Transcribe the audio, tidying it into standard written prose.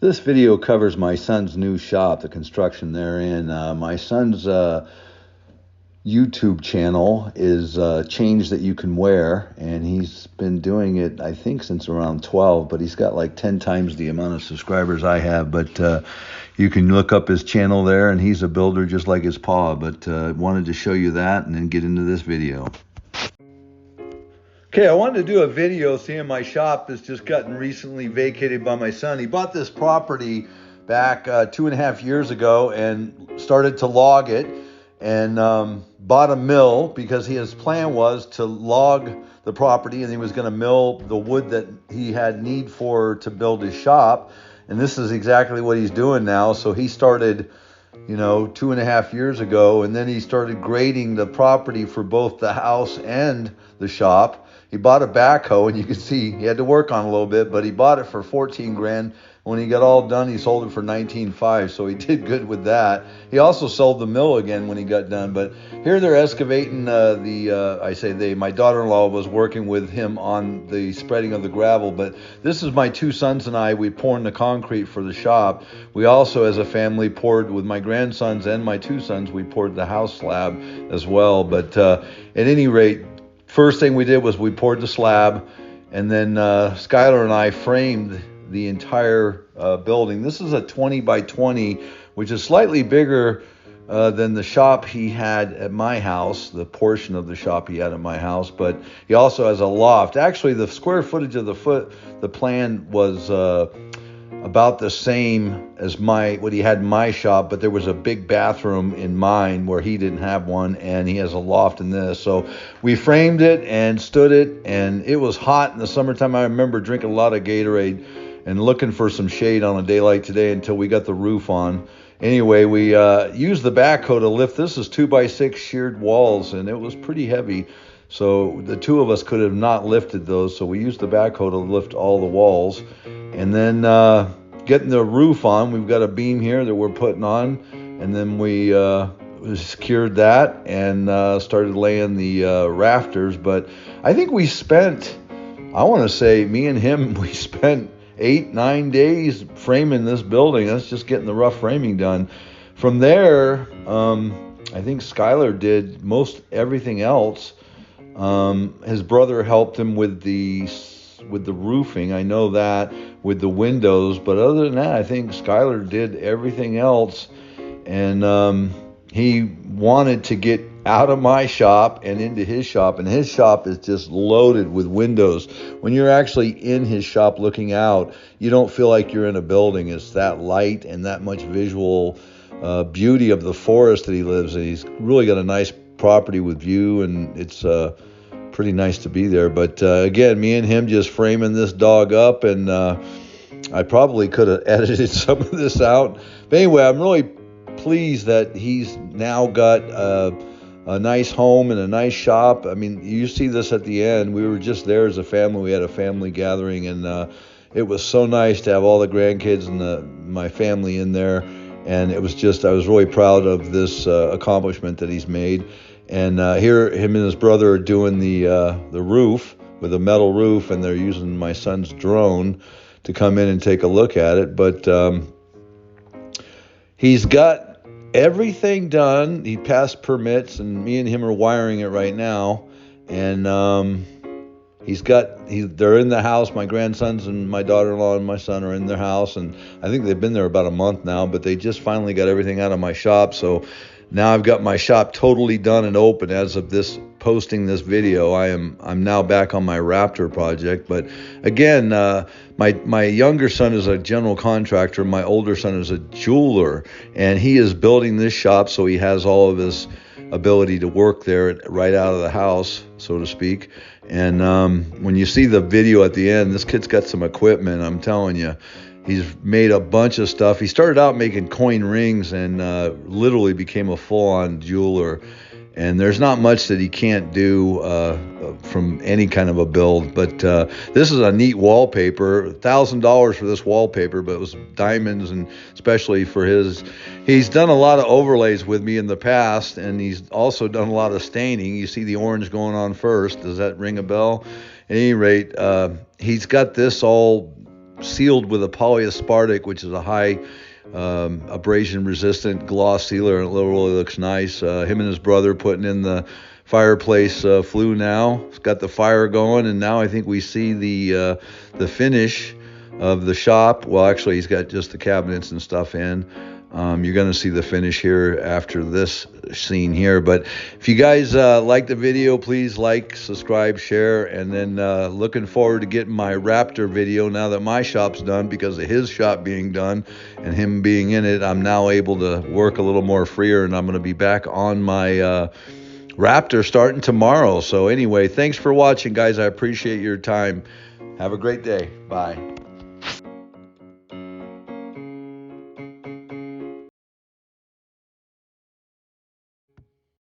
This video covers my son's new shop, the construction therein. My son's YouTube channel is Change That You Can Wear, and he's been doing it, I think, since around 12, but he's got like 10 times the amount of subscribers I have. But you can look up his channel there, and he's a builder just like his pa. But wanted to show you that and then get into this video. Okay, I wanted to do a video seeing my shop that's just gotten recently vacated by my son. He bought this property back 2.5 years ago and started to log it and bought a mill because his plan was to log the property and he was going to mill the wood that he had need for to build his shop. And this is exactly what he's doing now. So he started 2.5 years ago, and then he started grading the property for both the house and the shop. He bought a backhoe, and you can see he had to work on it a little bit, but he bought it for 14 grand. When he got all done, he sold it for 19.5, so he did good with that. He also sold the mill again when he got done. But here they're excavating my daughter-in-law was working with him on the spreading of the gravel. But this is my two sons and I. We poured the concrete for the shop. We also, as a family, poured with my grandsons and my two sons. We poured the house slab as well. But at any rate, first thing we did was we poured the slab, and then Skylar and I framed the entire building. This is a 20 by 20, which is slightly bigger than the shop he had at my house, the portion of the shop he had at my house, but he also has a loft. Actually, the square footage of the plan was about the same as what he had in my shop, but there was a big bathroom in mine where he didn't have one, and he has a loft in this. So we framed it and stood it, and it was hot in the summertime. I remember drinking a lot of Gatorade and looking for some shade on a day like today until we got the roof on. Anyway, we used the backhoe to lift. This is 2x6 sheared walls, and it was pretty heavy. So the two of us could have not lifted those. So we used the backhoe to lift all the walls. And then getting the roof on, we've got a beam here that we're putting on. And then we secured that and started laying the rafters. But I think we spent, I want to say, me and him, we spent 8-9 days framing this building. That's just getting the rough framing done. From there, I think Skylar did most everything else. His brother helped him with the roofing. I know that, with the windows, but other than that, I think Skylar did everything else. And he wanted to get out of my shop and into his shop, and his shop is just loaded with windows. When you're actually in his shop looking out, you don't feel like you're in a building. It's that light and that much visual beauty of the forest that he lives in. He's really got a nice property with view, and it's pretty nice to be there. But again, me and him just framing this dog up, and I probably could have edited some of this out. But anyway, I'm really pleased that he's now got a nice home and a nice shop. I mean, you see this at the end. We were just there as a family. We had a family gathering, and it was so nice to have all the grandkids and my family in there. And it was just, I was really proud of this accomplishment that he's made. And here, him and his brother are doing the roof with a metal roof, and they're using my son's drone to come in and take a look at it. But he's got everything done. He passed permits, and me and him are wiring it right now. And they're in the house. My grandsons and my daughter-in-law and my son are in their house, and I think they've been there about a month now, but they just finally got everything out of my shop. So now I've got my shop totally done and open as of this posting this video. I'm now back on my Raptor project. But again, my younger son is a general contractor. My older son is a jeweler, and he is building this shop, so he has all of his ability to work there right out of the house, so to speak. And when you see the video at the end, this kid's got some equipment, I'm telling you. He's made a bunch of stuff. He started out making coin rings and literally became a full-on jeweler. And there's not much that he can't do from any kind of a build. But this is a neat wallpaper. $1,000 for this wallpaper, but it was diamonds, and especially for his. He's done a lot of overlays with me in the past, and he's also done a lot of staining. You see the orange going on first. Does that ring a bell? At any rate, he's got this all sealed with a polyaspartic, which is a high abrasion resistant gloss sealer, and it really looks nice. Him and his brother putting in the fireplace flue now. It's got the fire going, and now I think we see the finish of the shop. Well, actually, he's got just the cabinets and stuff in. You're going to see the finish here after this scene here. But if you guys like the video, please like, subscribe, share, and then looking forward to getting my Raptor video now that my shop's done, because of his shop being done and him being in it. I'm now able to work a little more freer, and I'm going to be back on my Raptor starting tomorrow. So anyway, thanks for watching, guys. I appreciate your time. Have a great day. Bye.